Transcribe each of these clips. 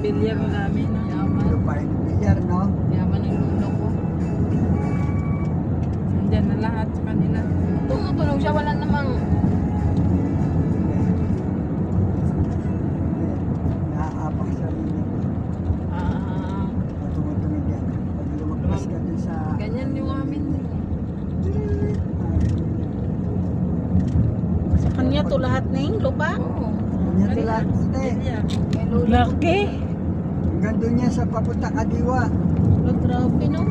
bilyar namin. Yaman. Pero pa rin bilyar, no? Yaman ang lulo ko. Nandyan na lahat sa kanila. Tumutunog siya, wala namang... Naaapak sa rin. Ah, Tumutunog yan. Pag lumagpas ka dun sa... ganyan yung amin. Sa kanya to lahat na yung lupa. Oo. Ganyan to lahat. Hindi. Bilyar. May lulo. Laki. Hanggang dun yan sa papunta Kadiwa. Pero grabe no.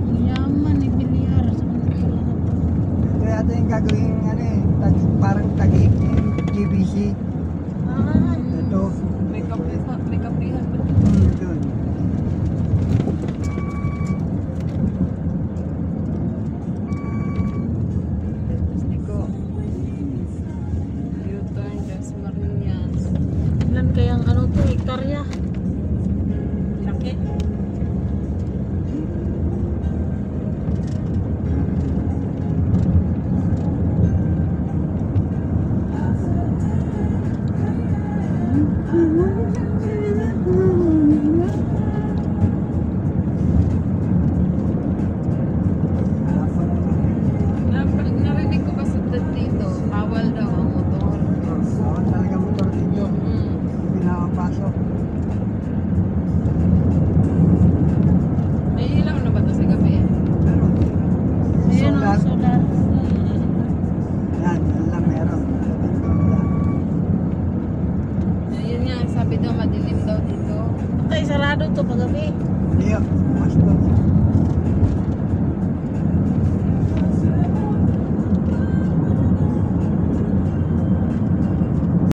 Ang yaman ni Bilyar. Sa kanila lahat. Ito yata yung gagawin ano eh. Parang tagig yung GBC. Ah, Ito. May kapihan. May kapihan. Dun. Gusto ko. U-turn, Dasmariñas. ilan kayang ano to, hektarya? Laki. Narinig ko kasi dito, bawal daw ang motor. Bawal talaga motor dito. Mm. Pinapasok. May ilaw na ba ito sa gabi? Pero, Ayun solar. ang solar. Yan, yan lang meron. Ayun nga, sabi daw madilim daw dito. Tay, sarado to pagabi. Hindi, mas to.